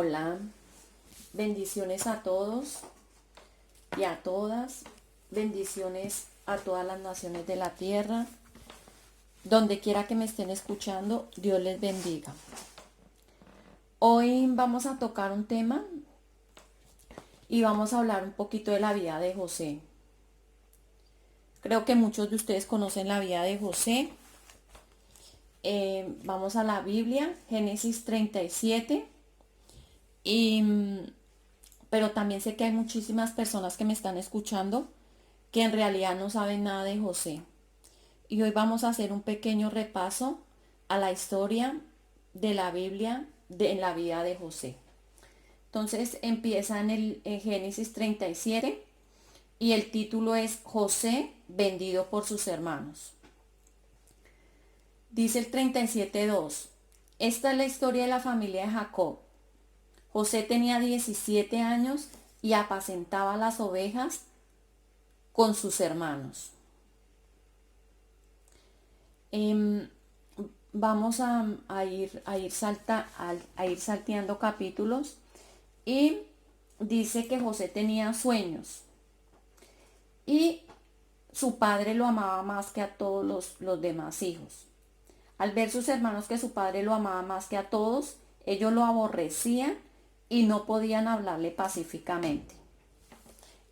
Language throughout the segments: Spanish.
Hola, bendiciones a todos y a todas, bendiciones a todas las naciones de la tierra, donde quiera que me estén escuchando, Dios les bendiga. Hoy vamos a tocar un tema y vamos a hablar un poquito de la vida de José. Creo que muchos de ustedes conocen la vida de José. Vamos a la Biblia, Génesis 37. Pero también sé que hay muchísimas personas que me están escuchando que en realidad no saben nada de José. Y hoy vamos a hacer un pequeño repaso a la historia de la Biblia en la vida de José. Entonces empieza en Génesis 37 y el título es José vendido por sus hermanos. Dice el 37:2. Esta es la historia de la familia de Jacob. José tenía 17 años y apacentaba las ovejas con sus hermanos. Vamos a ir salteando capítulos y dice que José tenía sueños y su padre lo amaba más que a todos los demás hijos. Al ver sus hermanos que su padre lo amaba más que a todos, ellos lo aborrecían y no podían hablarle pacíficamente.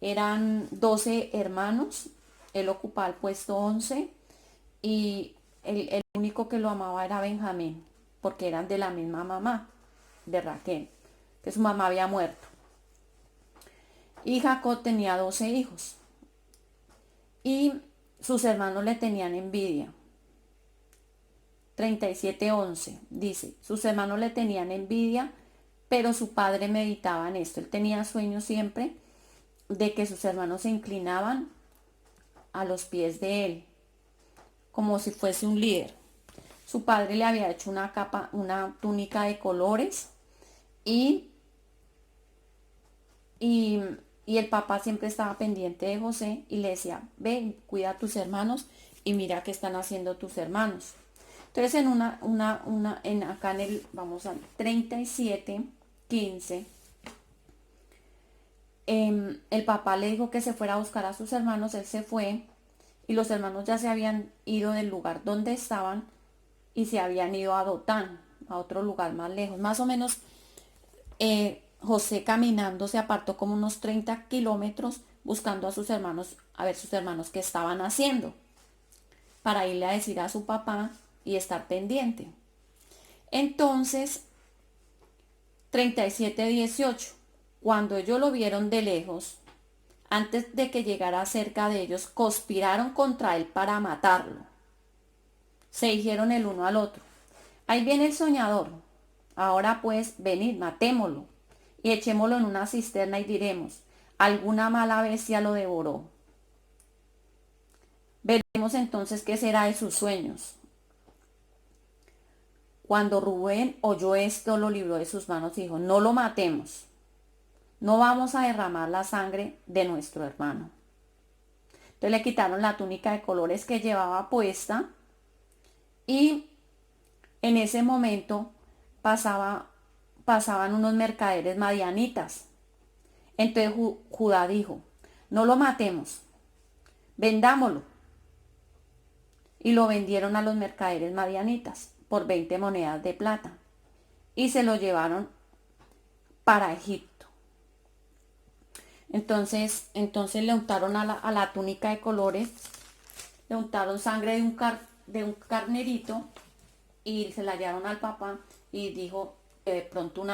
Eran 12 hermanos, él ocupaba el puesto 11 y el único que lo amaba era Benjamín, porque eran de la misma mamá, de Raquel, que su mamá había muerto. Y Jacob tenía 12 hijos y sus hermanos le tenían envidia. 37:11 dice, sus hermanos le tenían envidia, pero su padre meditaba en esto. Él tenía sueños siempre de que sus hermanos se inclinaban a los pies de él, como si fuese un líder. Su padre le había hecho una capa, una túnica de colores y, y, y el papá siempre estaba pendiente de José y le decía, ven, cuida a tus hermanos y mira qué están haciendo tus hermanos. Entonces acá vamos al 37:15, el papá le dijo que se fuera a buscar a sus hermanos, él se fue y los hermanos ya se habían ido del lugar donde estaban y se habían ido a Dotán, a otro lugar más lejos. Más o menos José caminando se apartó como unos 30 kilómetros buscando a sus hermanos, a ver sus hermanos qué estaban haciendo, para irle a decir a su papá y estar pendiente. Entonces, 37:18, cuando ellos lo vieron de lejos, antes de que llegara cerca de ellos, conspiraron contra él para matarlo. Se dijeron el uno al otro, ahí viene el soñador, ahora pues venid, matémoslo y echémoslo en una cisterna y diremos, alguna mala bestia lo devoró. Veremos entonces qué será de sus sueños. Cuando Rubén oyó esto, lo libró de sus manos y dijo, no lo matemos, no vamos a derramar la sangre de nuestro hermano. Entonces le quitaron la túnica de colores que llevaba puesta y en ese momento pasaban unos mercaderes madianitas. Entonces Judá dijo, no lo matemos, vendámoslo. Y lo vendieron a los mercaderes madianitas por 20 monedas de plata y se lo llevaron para Egipto. Entonces le untaron a la túnica de colores, le untaron sangre de un carnerito y se la hallaron al papá y dijo que de pronto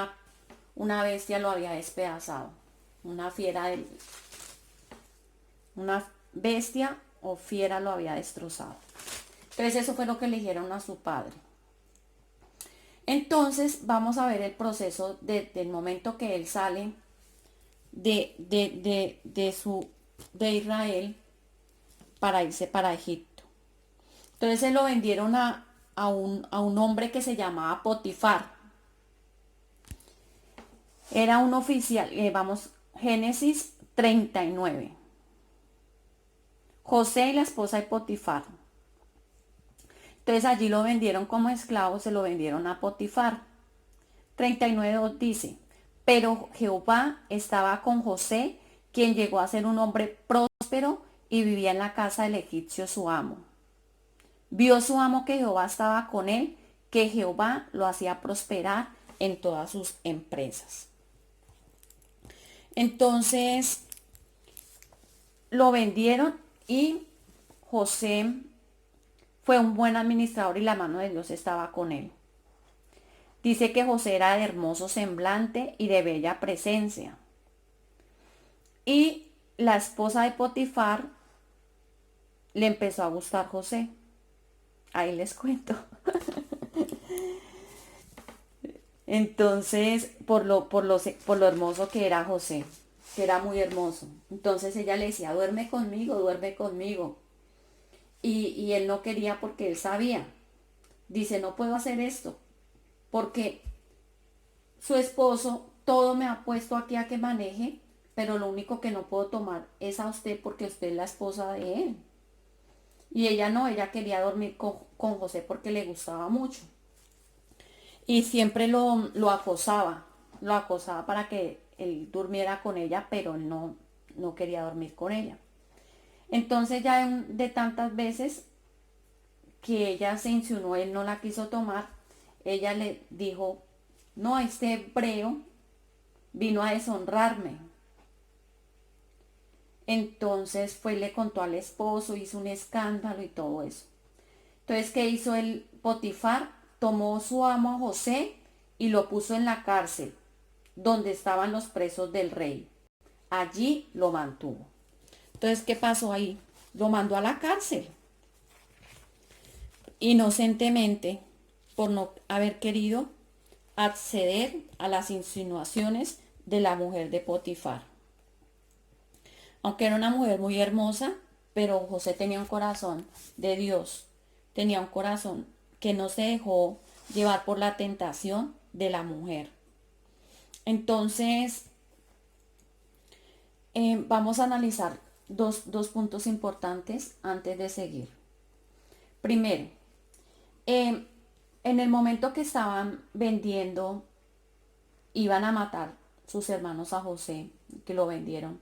una bestia lo había despedazado, una bestia o fiera lo había destrozado. Entonces eso fue lo que le dijeron a su padre. Entonces vamos a ver el proceso del momento que él sale de Israel para irse para Egipto. Entonces se lo vendieron a un hombre que se llamaba Potifar. Era un oficial, Génesis 39. José y la esposa de Potifar. Entonces allí lo vendieron como esclavo, se lo vendieron a Potifar. 39:2 dice, Pero Jehová estaba con José, quien llegó a ser un hombre próspero y vivía en la casa del egipcio su amo. Vio su amo que Jehová estaba con él, que Jehová lo hacía prosperar en todas sus empresas. Entonces lo vendieron y José fue un buen administrador y la mano de Dios estaba con él. Dice que José era de hermoso semblante y de bella presencia. Y la esposa de Potifar le empezó a gustar José. Ahí les cuento. Entonces, por lo hermoso que era José, que era muy hermoso. Entonces ella le decía, duerme conmigo, duerme conmigo. Y él no quería porque él sabía. Dice, no puedo hacer esto, porque su esposo todo me ha puesto aquí a que maneje, pero lo único que no puedo tomar es a usted porque usted es la esposa de él. Y ella no, ella quería dormir con José porque le gustaba mucho. Y siempre lo acosaba para que él durmiera con ella, pero él no quería dormir con ella. Entonces ya de tantas veces que ella se insinuó, él no la quiso tomar, ella le dijo, no, este hebreo vino a deshonrarme. Entonces fue y le contó al esposo, hizo un escándalo y todo eso. Entonces, ¿qué hizo el Potifar? Tomó su amo a José y lo puso en la cárcel, donde estaban los presos del rey. Allí lo mantuvo. Entonces, ¿qué pasó ahí? Lo mandó a la cárcel, inocentemente, por no haber querido acceder a las insinuaciones de la mujer de Potifar. Aunque era una mujer muy hermosa, pero José tenía un corazón de Dios, tenía un corazón que no se dejó llevar por la tentación de la mujer. Entonces, vamos a analizar dos puntos importantes antes de seguir. Primero, en el momento que estaban vendiendo, iban a matar sus hermanos a José, que lo vendieron,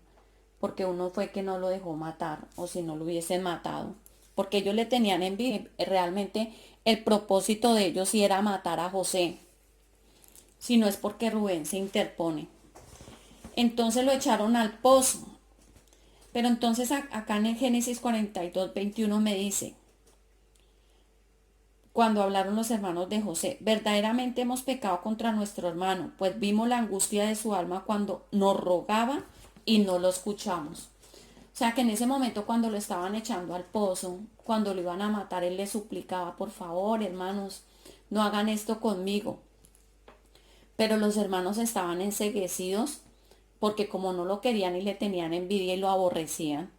porque uno fue que no lo dejó matar, o si no lo hubiesen matado, porque ellos le tenían envidia. Realmente el propósito de ellos sí era matar a José, si no es porque Rubén se interpone. Entonces lo echaron al pozo. Pero entonces acá en el Génesis 42:21 me dice, cuando hablaron los hermanos de José, verdaderamente hemos pecado contra nuestro hermano, pues vimos la angustia de su alma cuando nos rogaba y no lo escuchamos. O sea que en ese momento cuando lo estaban echando al pozo, cuando lo iban a matar, él le suplicaba, por favor, hermanos, no hagan esto conmigo. Pero los hermanos estaban enceguecidos porque como no lo querían y le tenían envidia y lo aborrecían,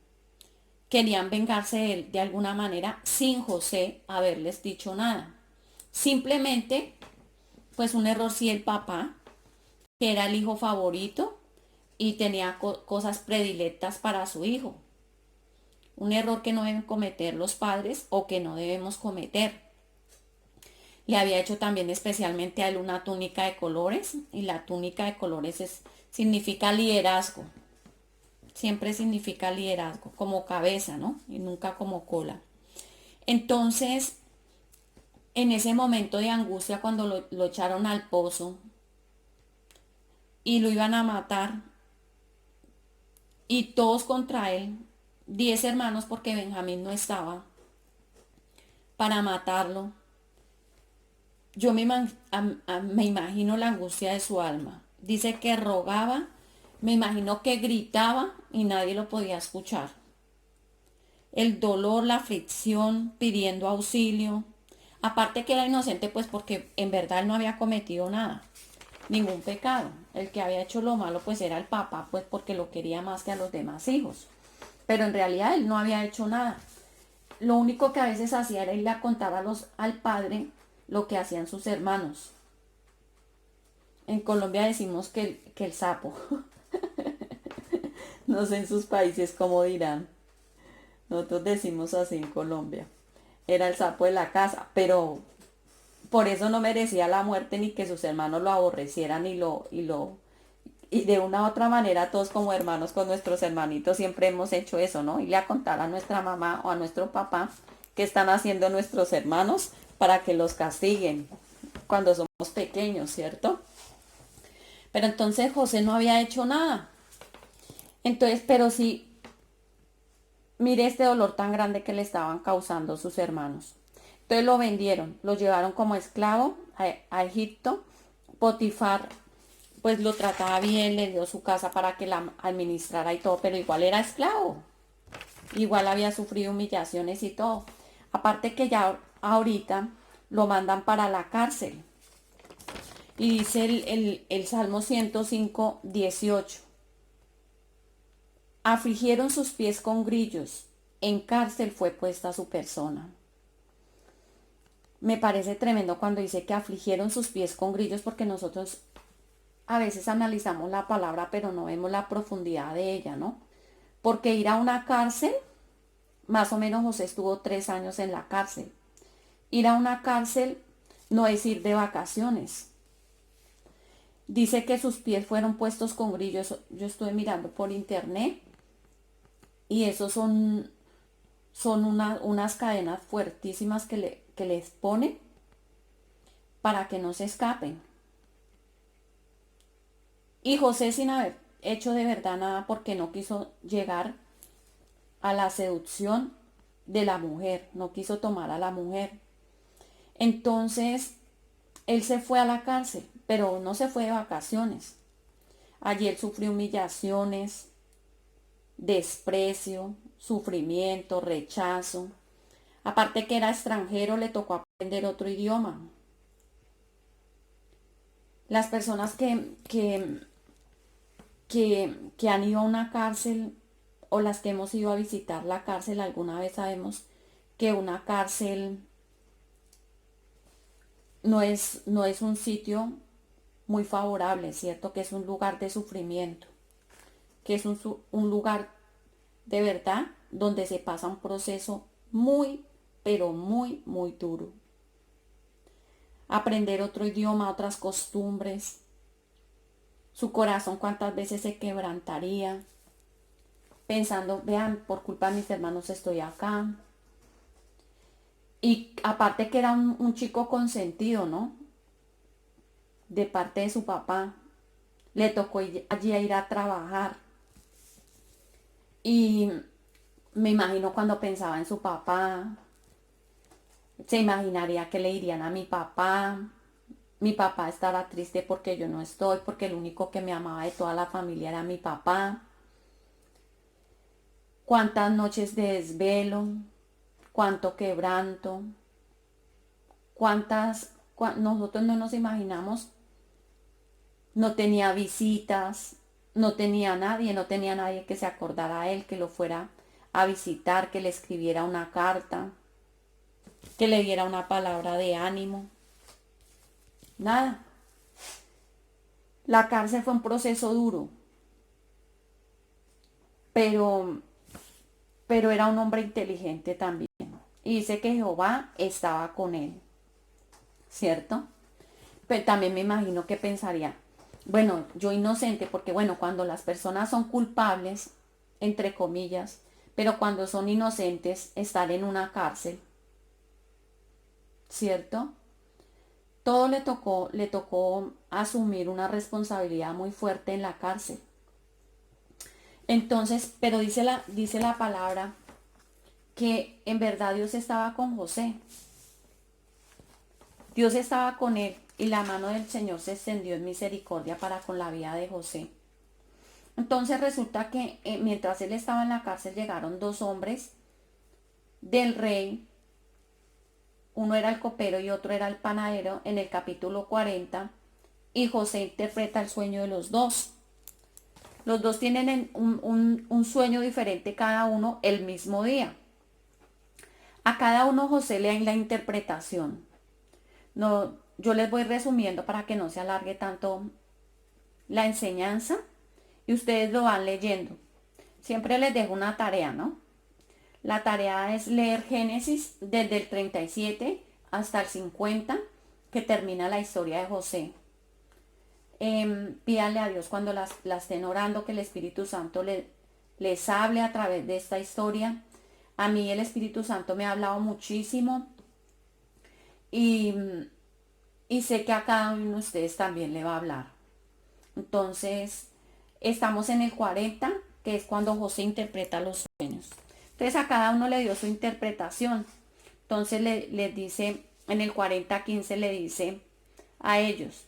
querían vengarse de él de alguna manera sin José haberles dicho nada. Simplemente, pues un error sí el papá, que era el hijo favorito y tenía cosas predilectas para su hijo. Un error que no deben cometer los padres o que no debemos cometer. Le había hecho también especialmente a él una túnica de colores y la túnica de colores significa liderazgo. Siempre significa liderazgo, como cabeza, ¿no? Y nunca como cola. Entonces, en ese momento de angustia, cuando lo echaron al pozo y lo iban a matar, y todos contra él, 10 hermanos porque Benjamín no estaba para matarlo, yo me imagino la angustia de su alma. Dice que rogaba, me imagino que gritaba y nadie lo podía escuchar. El dolor, la aflicción, pidiendo auxilio. Aparte que era inocente, pues porque en verdad él no había cometido nada, ningún pecado. El que había hecho lo malo, pues era el papá, pues porque lo quería más que a los demás hijos. Pero en realidad él no había hecho nada. Lo único que a veces hacía era ir a contar al padre lo que hacían sus hermanos. En Colombia decimos que el sapo. No sé en sus países cómo dirán. Nosotros decimos así en Colombia. Era el sapo de la casa, pero por eso no merecía la muerte ni que sus hermanos lo aborrecieran y lo Y de una u otra manera, todos como hermanos con nuestros hermanitos siempre hemos hecho eso, ¿no? Y a contar a nuestra mamá o a nuestro papá qué están haciendo nuestros hermanos para que los castiguen cuando somos pequeños, ¿cierto? Pero entonces José no había hecho nada. Entonces, pero sí, mire este dolor tan grande que le estaban causando sus hermanos. Entonces lo vendieron, lo llevaron como esclavo a Egipto. Potifar pues lo trataba bien, le dio su casa para que la administrara y todo, pero igual era esclavo. Igual había sufrido humillaciones y todo. Aparte que ya ahorita lo mandan para la cárcel. Y dice el Salmo 105, 18. Afligieron sus pies con grillos, en cárcel fue puesta su persona. Me parece tremendo cuando dice que afligieron sus pies con grillos, porque nosotros a veces analizamos la palabra pero no vemos la profundidad de ella, ¿no? Porque ir a una cárcel, más o menos José estuvo 3 años en la cárcel. Ir a una cárcel no es ir de vacaciones. Dice que sus pies fueron puestos con grillos. Yo estoy mirando por internet y esos son unas cadenas fuertísimas que les ponen para que no se escapen. Y José, sin haber hecho de verdad nada, porque no quiso llegar a la seducción de la mujer, no quiso tomar a la mujer. Entonces, él se fue a la cárcel, pero no se fue de vacaciones. Allí él sufrió humillaciones, desprecio, sufrimiento, rechazo. Aparte que era extranjero, le tocó aprender otro idioma. Las personas que han ido a una cárcel o las que hemos ido a visitar la cárcel alguna vez sabemos que una cárcel no es un sitio muy favorable, ¿cierto? Que es un lugar de sufrimiento, que es un lugar de verdad donde se pasa un proceso muy, pero muy, muy duro. Aprender otro idioma, otras costumbres. Su corazón cuántas veces se quebrantaría pensando, vean, por culpa de mis hermanos estoy acá. Y aparte que era un chico consentido, ¿no? De parte de su papá. Le tocó allí a ir a trabajar. Y me imagino cuando pensaba en su papá, se imaginaría que le dirían a mi papá. Mi papá estará triste porque yo no estoy, porque el único que me amaba de toda la familia era mi papá. Cuántas noches de desvelo, cuánto quebranto, nosotros no nos imaginamos. No tenía visitas, no tenía nadie, no tenía nadie que se acordara a él, que lo fuera a visitar, que le escribiera una carta, que le diera una palabra de ánimo. Nada. La cárcel fue un proceso duro, pero, pero era un hombre inteligente también. Y dice que Jehová estaba con él, ¿cierto? Pero también me imagino que pensaría, bueno, yo inocente, porque bueno, cuando las personas son culpables, entre comillas, pero cuando son inocentes, estar en una cárcel, ¿cierto? Todo le tocó asumir una responsabilidad muy fuerte en la cárcel. Entonces, pero dice la palabra que en verdad Dios estaba con José. Dios estaba con él y la mano del Señor se extendió en misericordia para con la vida de José. Entonces resulta que mientras él estaba en la cárcel llegaron dos hombres del rey. Uno era el copero y otro era el panadero en el capítulo 40. Y José interpreta el sueño de los dos. Los dos tienen un sueño diferente cada uno el mismo día. A cada uno José le da la interpretación. No, yo les voy resumiendo para que no se alargue tanto la enseñanza y ustedes lo van leyendo. Siempre les dejo una tarea, ¿no? La tarea es leer Génesis desde el 37 hasta el 50, que termina la historia de José. pídanle a Dios cuando la estén orando que el Espíritu Santo les hable a través de esta historia. A mí el Espíritu Santo me ha hablado muchísimo y, y sé que a cada uno de ustedes también le va a hablar. Entonces, estamos en el 40, que es cuando José interpreta los sueños. Entonces a cada uno le dio su interpretación. Entonces les dice, en el 40:15 le dice a ellos,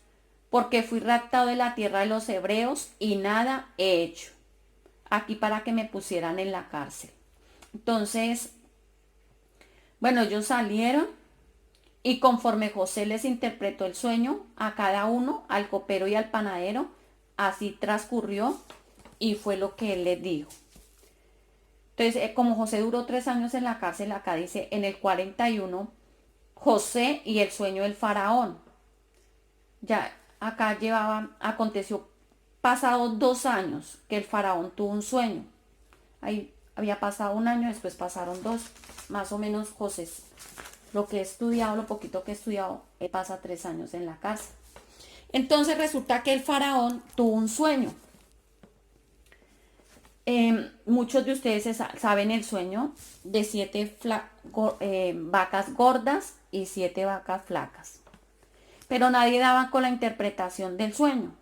porque fui raptado de la tierra de los hebreos y nada he hecho aquí para que me pusieran en la cárcel. Entonces, bueno, ellos salieron y conforme José les interpretó el sueño a cada uno, al copero y al panadero, así transcurrió y fue lo que él les dijo. Entonces, como José duró 3 años en la cárcel, acá dice en el 41, José y el sueño del faraón. Ya acá aconteció pasados 2 años que el faraón tuvo un sueño. Ahí había pasado 1 año, después pasaron 2, más o menos José. Lo que he estudiado, lo poquito que he estudiado, él pasa 3 años en la cárcel. Entonces resulta que el faraón tuvo un sueño. Muchos de ustedes saben el sueño de 7 vacas gordas y 7 vacas flacas. Pero nadie daba con la interpretación del sueño.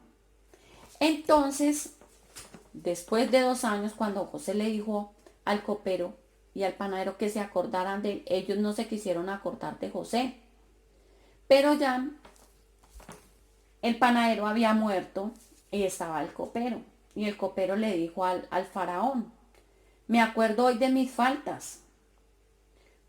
Entonces, después de 2 años, cuando José le dijo al copero y al panadero que se acordaran de él, ellos no se quisieron acordar de José. Pero ya el panadero había muerto y estaba el copero. Y el copero le dijo al faraón, me acuerdo hoy de mis faltas.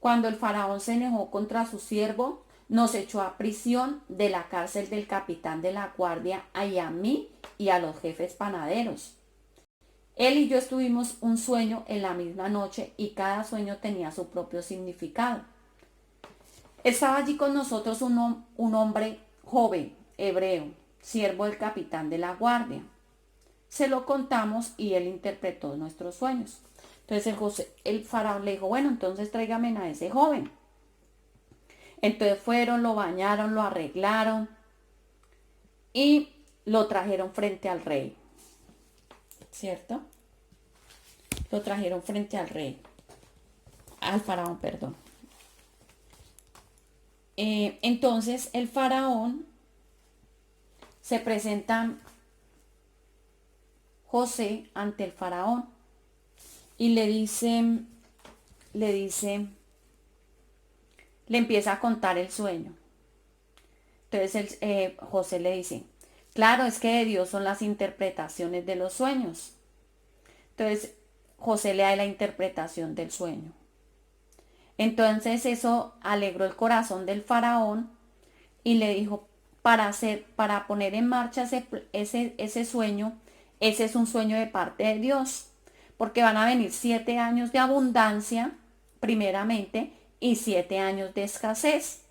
Cuando el faraón se enojó contra su siervo, nos echó a prisión de la cárcel del capitán de la guardia y a mí y a los jefes panaderos. Él y yo tuvimos un sueño en la misma noche y cada sueño tenía su propio significado. Estaba allí con nosotros un hombre joven, hebreo, siervo del capitán de la guardia. Se lo contamos y él interpretó nuestros sueños. Entonces el faraón le dijo, bueno, entonces tráigame a ese joven. Entonces fueron, lo bañaron, lo arreglaron y lo trajeron frente al rey. ¿Cierto? Lo trajeron frente al rey. Al faraón, perdón. Entonces el faraón se presenta José ante el faraón y le empieza a contar el sueño. Entonces José le dice, claro, es que de Dios son las interpretaciones de los sueños. Entonces José le da la interpretación del sueño. Entonces eso alegró el corazón del faraón y le dijo, para poner en marcha ese sueño, ese es un sueño de parte de Dios, porque van a venir 7 años de abundancia, primeramente, y 7 años de escasez.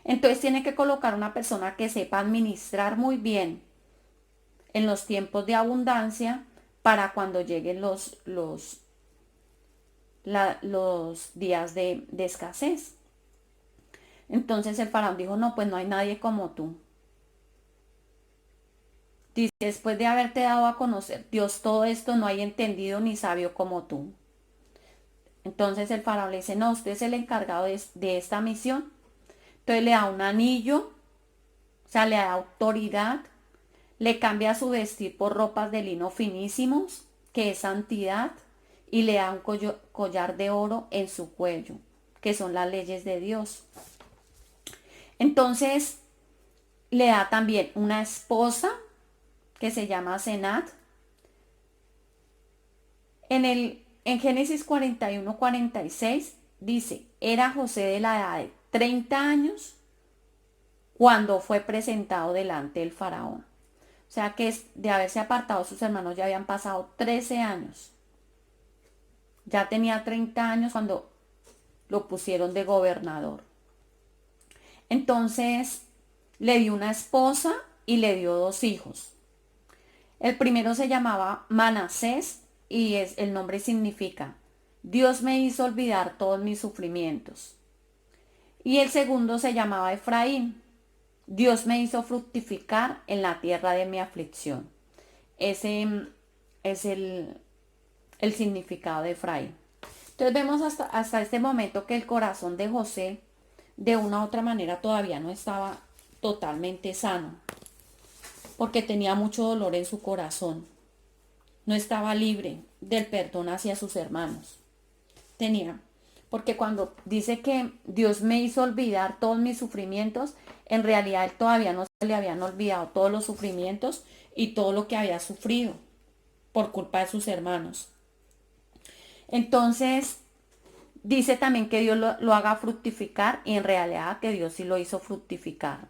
Entonces tiene que colocar una persona que sepa administrar muy bien en los tiempos de abundancia para cuando lleguen los días de escasez. Entonces el faraón dijo, no, pues no hay nadie como tú. Dice, después de haberte dado a conocer Dios todo esto, no hay entendido ni sabio como tú. Entonces el faraón le dice, no, usted es el encargado de esta misión. Entonces le da un anillo, o sea, le da autoridad, le cambia su vestir por ropas de lino finísimos, que es santidad, y le da un collar de oro en su cuello, que son las leyes de Dios. Entonces le da también una esposa que se llama Senat. En Génesis 41:46 dice, era José de la edad de 30 años cuando fue presentado delante del faraón. O sea que de haberse apartado sus hermanos ya habían pasado 13 años. Ya tenía 30 años cuando lo pusieron de gobernador. Entonces le dio una esposa y le dio 2 hijos. El primero se llamaba Manasés y el nombre significa Dios me hizo olvidar todos mis sufrimientos. Y el segundo se llamaba Efraín. Dios me hizo fructificar en la tierra de mi aflicción. Ese es el significado de Efraín. Entonces vemos hasta este momento que el corazón de José de una u otra manera todavía no estaba totalmente sano, porque tenía mucho dolor en su corazón. No estaba libre del perdón hacia sus hermanos. Tenía, porque cuando dice que Dios me hizo olvidar todos mis sufrimientos, en realidad él todavía no se le habían olvidado todos los sufrimientos y todo lo que había sufrido por culpa de sus hermanos. Entonces, dice también que Dios lo haga fructificar y en realidad que Dios sí lo hizo fructificar.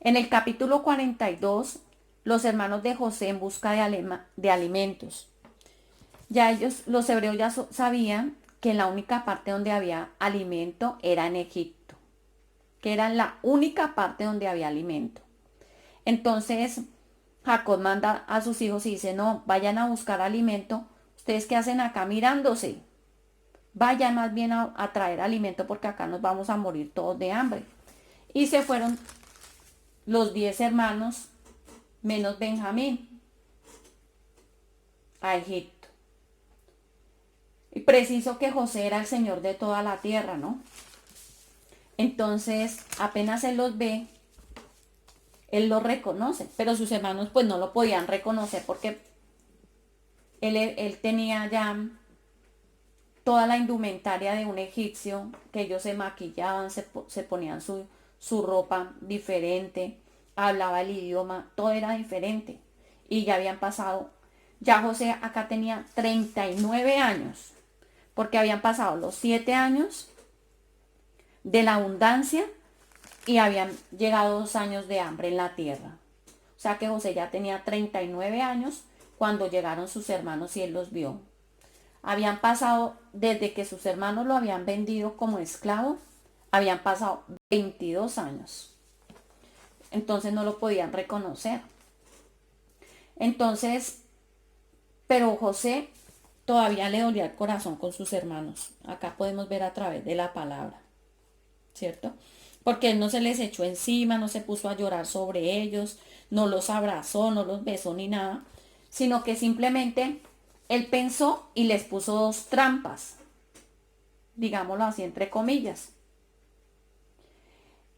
En el capítulo 42, los hermanos de José en busca de alimentos. Ya ellos, los hebreos ya sabían que la única parte donde había alimento era en Egipto, que era la única parte donde había alimento. Entonces, Jacob manda a sus hijos y dice, no, vayan a buscar alimento. ¿Ustedes qué hacen acá mirándose? Vayan más bien a traer alimento porque acá nos vamos a morir todos de hambre. Y se fueron los 10 hermanos menos Benjamín a Egipto. Y preciso que José era el señor de toda la tierra, ¿no? Entonces, apenas él los ve, él los reconoce, pero sus hermanos pues no lo podían reconocer porque él tenía ya toda la indumentaria de un egipcio, que ellos se maquillaban, se ponían su ropa diferente, hablaba el idioma, todo era diferente. Y ya habían pasado, ya José acá tenía 39 años, porque habían pasado los 7 años de la abundancia y habían llegado 2 años de hambre en la tierra. O sea que José ya tenía 39 años cuando llegaron sus hermanos y él los vio. Habían pasado, desde que sus hermanos lo habían vendido como esclavo, habían pasado 22 años. Entonces no lo podían reconocer. Entonces, pero José todavía le dolía el corazón con sus hermanos. Acá podemos ver a través de la palabra, ¿cierto? Porque él no se les echó encima, no se puso a llorar sobre ellos, no los abrazó, no los besó ni nada, sino que simplemente él pensó y les puso 2 trampas, digámoslo así entre comillas.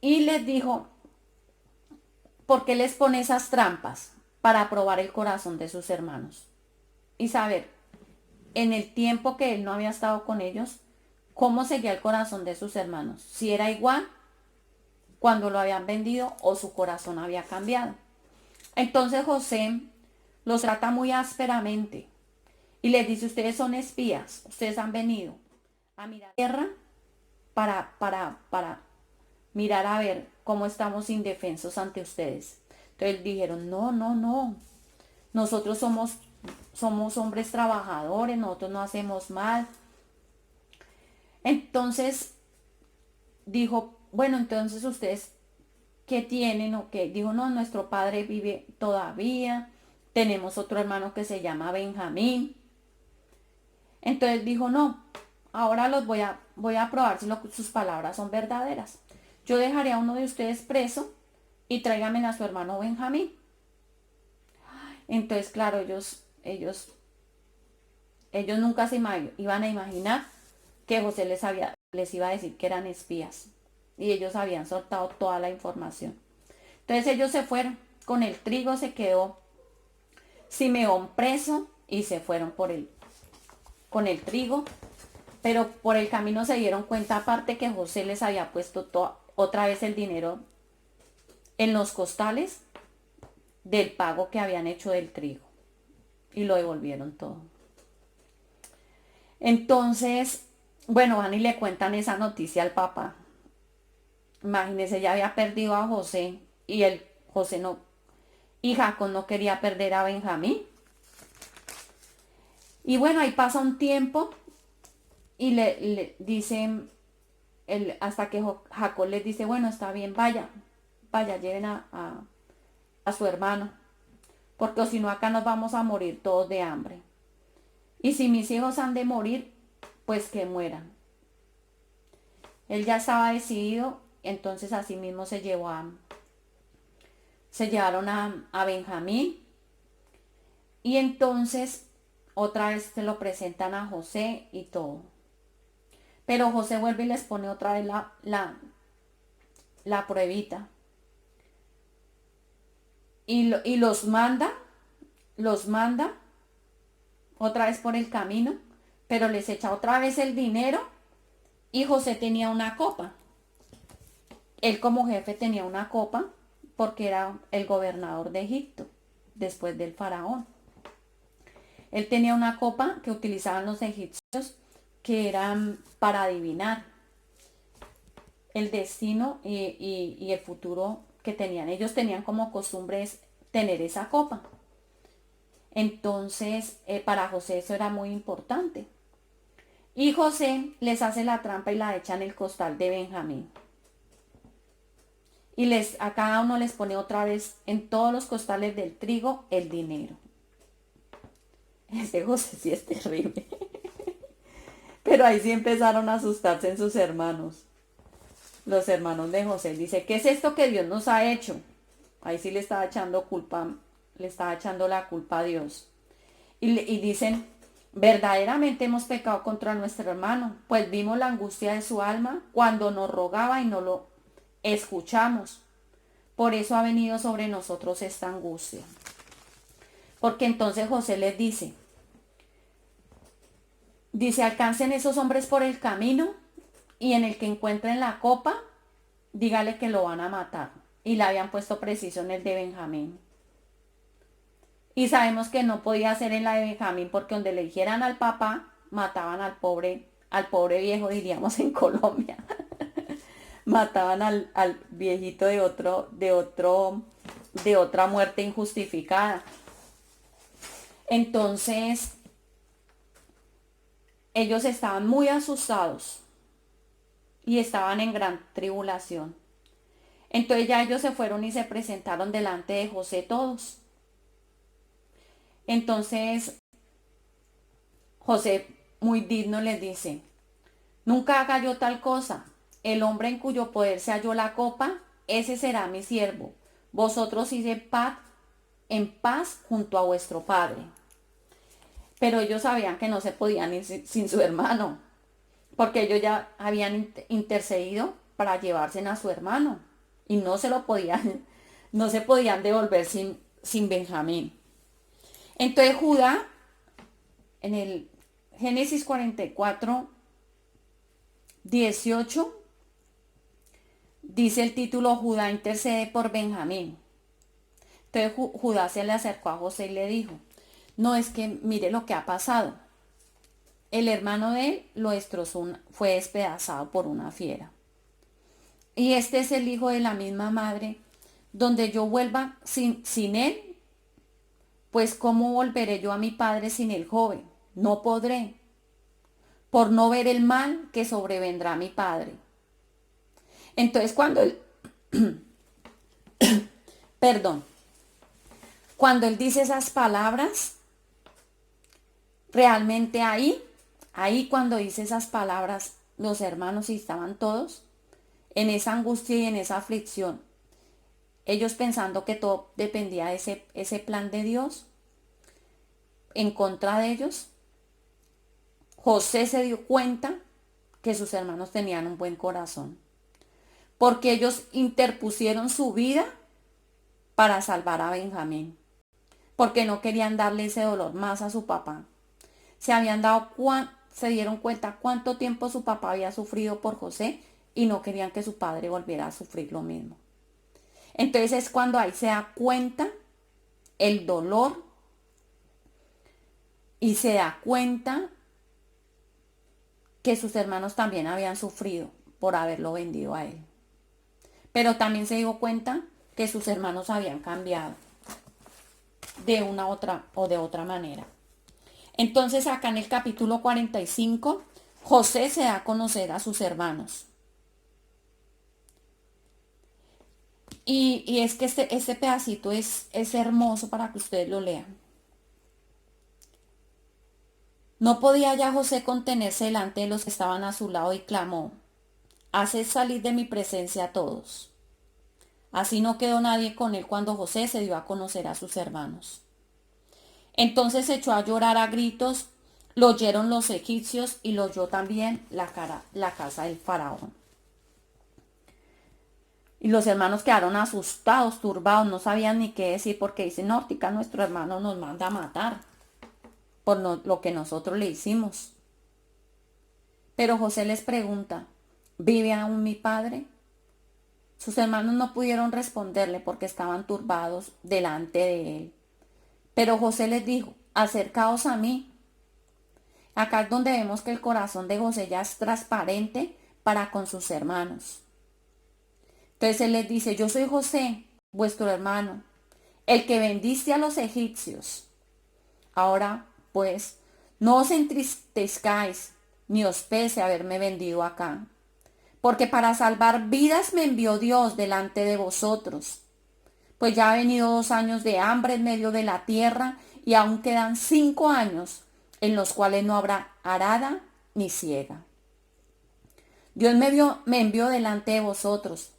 Y les dijo, ¿por qué les pone esas trampas? Para probar el corazón de sus hermanos. Y saber, en el tiempo que él no había estado con ellos, cómo seguía el corazón de sus hermanos. Si era igual cuando lo habían vendido o su corazón había cambiado. Entonces José los trata muy ásperamente y les dice, ustedes son espías, ustedes han venido a mirar la tierra para mirar a ver cómo estamos indefensos ante ustedes. Entonces dijeron, no, nosotros somos hombres trabajadores, nosotros no hacemos mal. Entonces dijo, bueno, entonces ustedes, ¿qué tienen o qué? Dijo, no, nuestro padre vive todavía, tenemos otro hermano que se llama Benjamín. Entonces dijo, no, ahora voy a probar si sus palabras son verdaderas. Yo dejaré a uno de ustedes preso y tráiganme a su hermano Benjamín. Entonces, claro, ellos nunca se iban a imaginar que José les iba a decir que eran espías. Y ellos habían soltado toda la información. Entonces ellos se fueron. Con el trigo se quedó Simeón preso y se fueron con el trigo. Pero por el camino se dieron cuenta aparte que José les había puesto otra vez el dinero en los costales del pago que habían hecho del trigo. Y lo devolvieron todo. Entonces, bueno, van y le cuentan esa noticia al papá. Imagínense, ya había perdido a José y Jacob no quería perder a Benjamín. Y bueno, ahí pasa un tiempo y le dicen, hasta que Jacob les dice, bueno, está bien, vaya, lleven a su hermano, porque si no acá nos vamos a morir todos de hambre. Y si mis hijos han de morir, pues que mueran. Él ya estaba decidido, entonces así mismo se llevó se llevaron a Benjamín y entonces otra vez se lo presentan a José y todo. Pero José vuelve y les pone otra vez la pruebita. Y los manda otra vez por el camino, pero les echa otra vez el dinero y José tenía una copa. Él como jefe tenía una copa porque era el gobernador de Egipto, después del faraón. Él tenía una copa que utilizaban los egipcios que eran para adivinar el destino y el futuro que tenían. Ellos tenían como costumbres tener esa copa. Entonces, para José eso era muy importante. Y José les hace la trampa y la echa en el costal de Benjamín. Y a cada uno les pone otra vez en todos los costales del trigo el dinero. Ese José sí es terrible. Pero ahí sí empezaron a asustarse en sus hermanos. Los hermanos de José. Dice, ¿qué es esto que Dios nos ha hecho? Ahí sí le estaba echando la culpa a Dios. Y dicen, verdaderamente hemos pecado contra nuestro hermano, pues vimos la angustia de su alma cuando nos rogaba y no lo escuchamos. Por eso ha venido sobre nosotros esta angustia. Porque entonces José les dice, alcancen esos hombres por el camino y en el que encuentren la copa, dígale que lo van a matar. Y la habían puesto preciso en el de Benjamín. Y sabemos que no podía ser en la de Benjamín porque donde le dijeran al papá, mataban al pobre viejo, diríamos en Colombia. Mataban al viejito de otra muerte injustificada. Entonces, ellos estaban muy asustados y estaban en gran tribulación. Entonces ya ellos se fueron y se presentaron delante de José todos. Entonces José, muy digno, les dice, nunca haga yo tal cosa. El hombre en cuyo poder se halló la copa, ese será mi siervo. Vosotros id en paz junto a vuestro padre. Pero ellos sabían que no se podían ir sin su hermano, porque ellos ya habían intercedido para llevarse a su hermano y no se podían devolver sin Benjamín. Entonces Judá, en el Génesis 44, 18, dice el título, Judá intercede por Benjamín. Entonces Judá se le acercó a José y le dijo, no, es que mire lo que ha pasado. El hermano de él lo destrozó, fue despedazado por una fiera. Y este es el hijo de la misma madre, donde yo vuelva sin él, pues ¿cómo volveré yo a mi padre sin el joven? No podré, por no ver el mal que sobrevendrá a mi padre. Entonces cuando él, cuando él dice esas palabras, realmente ahí cuando dice esas palabras, los hermanos estaban todos en esa angustia y en esa aflicción. Ellos pensando que todo dependía de ese plan de Dios en contra de ellos. José se dio cuenta que sus hermanos tenían un buen corazón, porque ellos interpusieron su vida para salvar a Benjamín, porque no querían darle ese dolor más a su papá. Se dieron cuenta cuánto tiempo su papá había sufrido por José y no querían que su padre volviera a sufrir lo mismo. Entonces es cuando ahí se da cuenta el dolor y se da cuenta que sus hermanos también habían sufrido por haberlo vendido a él. Pero también se dio cuenta que sus hermanos habían cambiado de una de otra manera. Entonces acá en el capítulo 45, José se da a conocer a sus hermanos. Y es que este pedacito es hermoso para que ustedes lo lean. No podía ya José contenerse delante de los que estaban a su lado y clamó, haced salir de mi presencia a todos. Así no quedó nadie con él cuando José se dio a conocer a sus hermanos. Entonces se echó a llorar a gritos, lo oyeron los egipcios y lo oyó también la casa del faraón. Y los hermanos quedaron asustados, turbados, no sabían ni qué decir porque dicen, no, tica, nuestro hermano nos manda a matar por lo que nosotros le hicimos. Pero José les pregunta, ¿vive aún mi padre? Sus hermanos no pudieron responderle porque estaban turbados delante de él. Pero José les dijo, acercaos a mí. Acá es donde vemos que el corazón de José ya es transparente para con sus hermanos. Entonces él les dice, yo soy José, vuestro hermano, el que vendiste a los egipcios. Ahora, pues, no os entristezcáis, ni os pese haberme vendido acá, porque para salvar vidas me envió Dios delante de vosotros. Pues ya ha venido 2 años de hambre en medio de la tierra, y aún quedan 5 años en los cuales no habrá arada ni siega. Dios me envió delante de vosotros,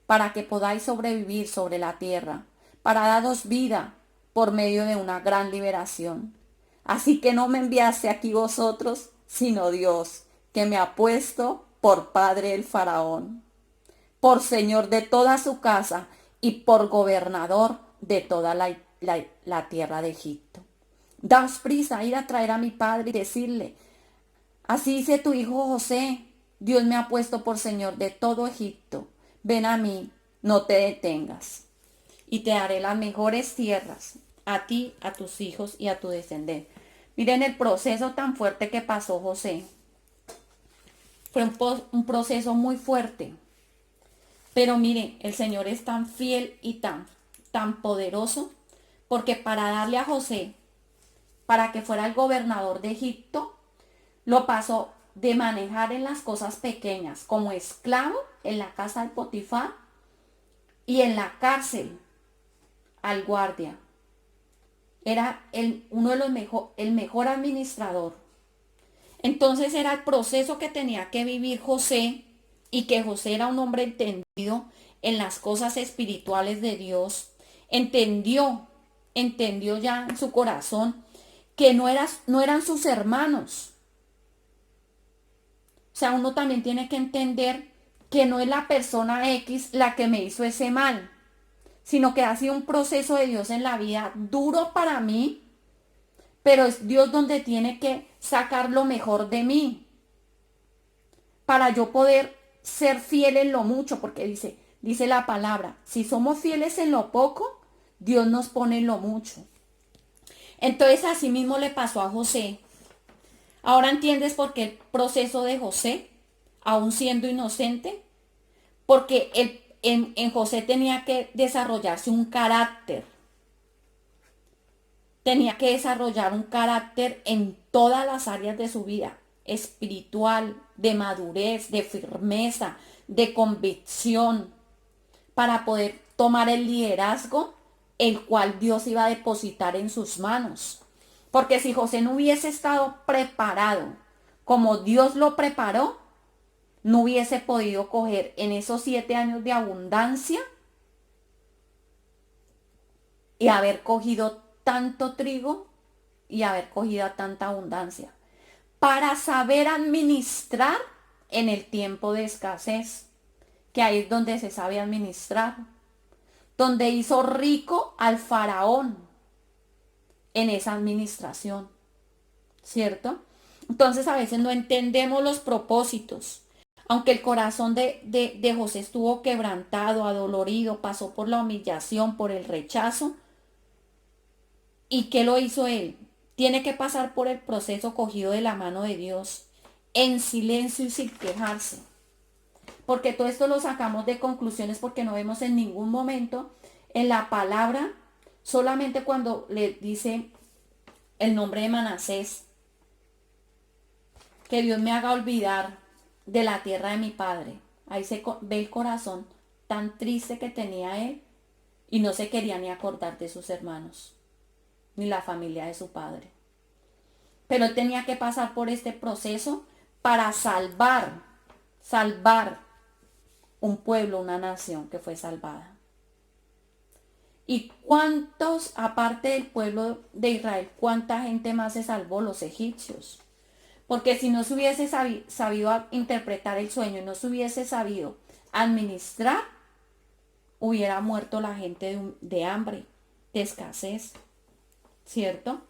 para que podáis sobrevivir sobre la tierra, para daros vida por medio de una gran liberación. Así que no me enviaste aquí vosotros, sino Dios, que me ha puesto por padre el faraón, por señor de toda su casa y por gobernador de toda la tierra de Egipto. Daos prisa a ir a traer a mi padre y decirle, así dice tu hijo José, Dios me ha puesto por señor de todo Egipto. Ven a mí, no te detengas, y te daré las mejores tierras, a ti, a tus hijos y a tu descendencia. Miren el proceso tan fuerte que pasó José. Fue un proceso muy fuerte. Pero miren, el Señor es tan fiel y tan poderoso, porque para darle a José, para que fuera el gobernador de Egipto, lo pasó de manejar en las cosas pequeñas, como esclavo en la casa de Potifar y en la cárcel al guardia. Era uno de los el mejor administrador. Entonces era el proceso que tenía que vivir José, y que José era un hombre entendido en las cosas espirituales de Dios. Entendió ya en su corazón que no eran sus hermanos. O sea, uno también tiene que entender que no es la persona X la que me hizo ese mal, sino que ha sido un proceso de Dios en la vida duro para mí, pero es Dios donde tiene que sacar lo mejor de mí para yo poder ser fiel en lo mucho, porque dice la palabra, si somos fieles en lo poco, Dios nos pone en lo mucho. Entonces así mismo le pasó a José. Ahora entiendes por qué el proceso de José, aún siendo inocente, porque en José tenía que desarrollarse un carácter. Tenía que desarrollar un carácter en todas las áreas de su vida, espiritual, de madurez, de firmeza, de convicción, para poder tomar el liderazgo el cual Dios iba a depositar en sus manos. Porque si José no hubiese estado preparado como Dios lo preparó, no hubiese podido coger en esos 7 años de abundancia y haber cogido tanto trigo y haber cogido tanta abundancia, para saber administrar en el tiempo de escasez, que ahí es donde se sabe administrar, donde hizo rico al faraón en esa administración, ¿cierto? Entonces a veces no entendemos los propósitos. Aunque el corazón de José estuvo quebrantado, adolorido, pasó por la humillación, por el rechazo. ¿Y qué lo hizo él? Tiene que pasar por el proceso cogido de la mano de Dios, en silencio y sin quejarse. Porque todo esto lo sacamos de conclusiones porque no vemos en ningún momento en la palabra, solamente cuando le dice el nombre de Manasés, que Dios me haga olvidar de la tierra de mi padre. Ahí se ve el corazón tan triste que tenía él y no se quería ni acordar de sus hermanos, ni la familia de su padre. Pero él tenía que pasar por este proceso para salvar un pueblo, una nación que fue salvada. ¿Y cuántos, aparte del pueblo de Israel, cuánta gente más se salvó? Los egipcios. Porque si no se hubiese sabido interpretar el sueño y no se hubiese sabido administrar, hubiera muerto la gente de hambre, de escasez, ¿cierto?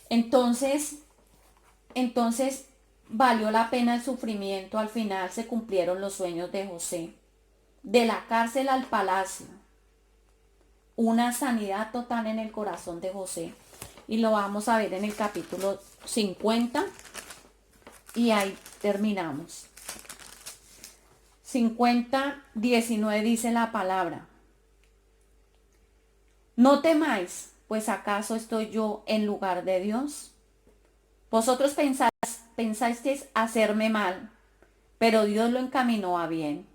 Entonces valió la pena el sufrimiento. Al final se cumplieron los sueños de José. De la cárcel al palacio. Una sanidad total en el corazón de José. Y lo vamos a ver en el capítulo 50. Y ahí terminamos. 50:19 dice la palabra. No temáis, pues acaso estoy yo en lugar de Dios. Vosotros pensasteis hacerme mal, pero Dios lo encaminó a bien,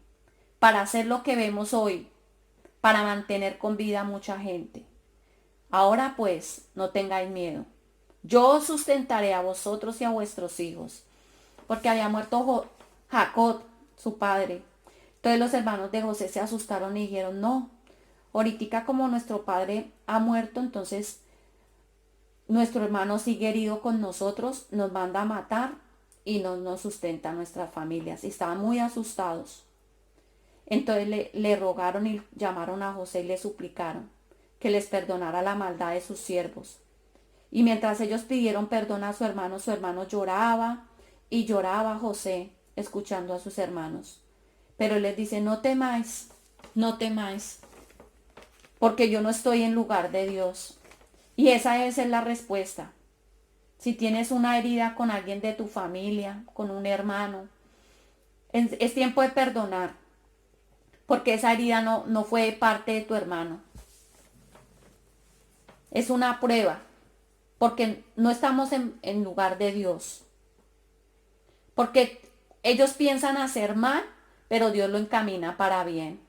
para hacer lo que vemos hoy, para mantener con vida a mucha gente. Ahora pues, no tengáis miedo. Yo os sustentaré a vosotros y a vuestros hijos. Porque había muerto Jacob, su padre. Entonces los hermanos de José se asustaron y dijeron, no, ahorita como nuestro padre ha muerto, entonces nuestro hermano sigue herido con nosotros, nos manda a matar y no nos sustenta a nuestras familias. Y estaban muy asustados. Entonces le rogaron y llamaron a José y le suplicaron que les perdonara la maldad de sus siervos. Y mientras ellos pidieron perdón a su hermano lloraba y lloraba a José, escuchando a sus hermanos. Pero él les dice, no temáis, no temáis, porque yo no estoy en lugar de Dios. Y esa es la respuesta. Si tienes una herida con alguien de tu familia, con un hermano, es tiempo de perdonar, porque esa herida no fue parte de tu hermano. Es una prueba, porque no estamos en lugar de Dios. Porque ellos piensan hacer mal, pero Dios lo encamina para bien.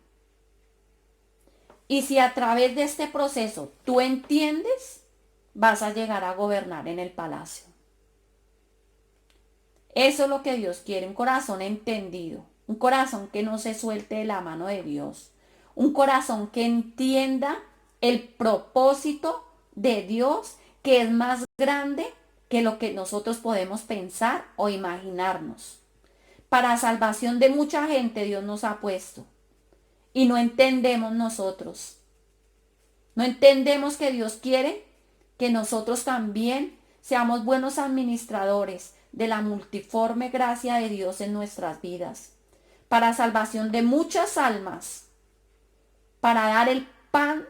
Y si a través de este proceso tú entiendes, vas a llegar a gobernar en el palacio. Eso es lo que Dios quiere, un corazón entendido, un corazón que no se suelte de la mano de Dios, un corazón que entienda el propósito de Dios, que es más grande que lo que nosotros podemos pensar o imaginarnos. Para salvación de mucha gente Dios nos ha puesto. Y no entendemos nosotros. No entendemos que Dios quiere que nosotros también seamos buenos administradores de la multiforme gracia de Dios en nuestras vidas. Para salvación de muchas almas. Para dar el pan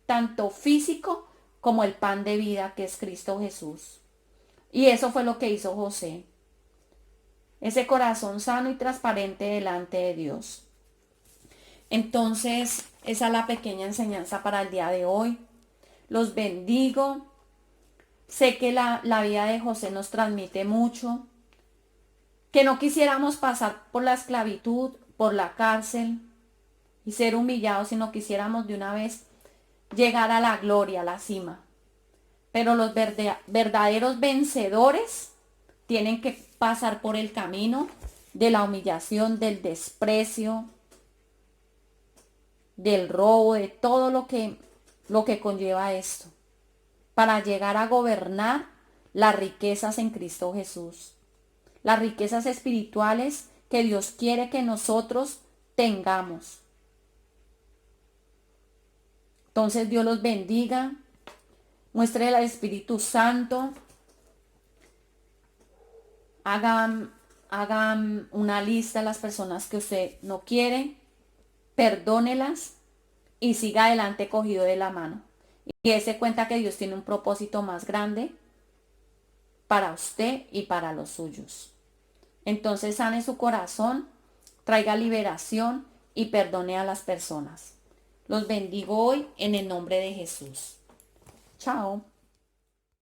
tanto físico como el pan de vida que es Cristo Jesús. Y eso fue lo que hizo José. Ese corazón sano y transparente delante de Dios. Entonces, esa es la pequeña enseñanza para el día de hoy. Los bendigo. Sé que la vida de José nos transmite mucho. Que no quisiéramos pasar por la esclavitud, por la cárcel y ser humillados, sino quisiéramos de una vez llegar a la gloria, a la cima. Pero los verdaderos vencedores tienen que pasar por el camino de la humillación, del desprecio, del robo, de todo lo que conlleva esto, para llegar a gobernar las riquezas en Cristo Jesús, las riquezas espirituales que Dios quiere que nosotros tengamos. Entonces Dios los bendiga, muestre al Espíritu Santo, hagan una lista de las personas que usted no quiere, perdónelas y siga adelante cogido de la mano. Y dése cuenta que Dios tiene un propósito más grande para usted y para los suyos. Entonces sane su corazón, traiga liberación y perdone a las personas. Los bendigo hoy en el nombre de Jesús. Chao.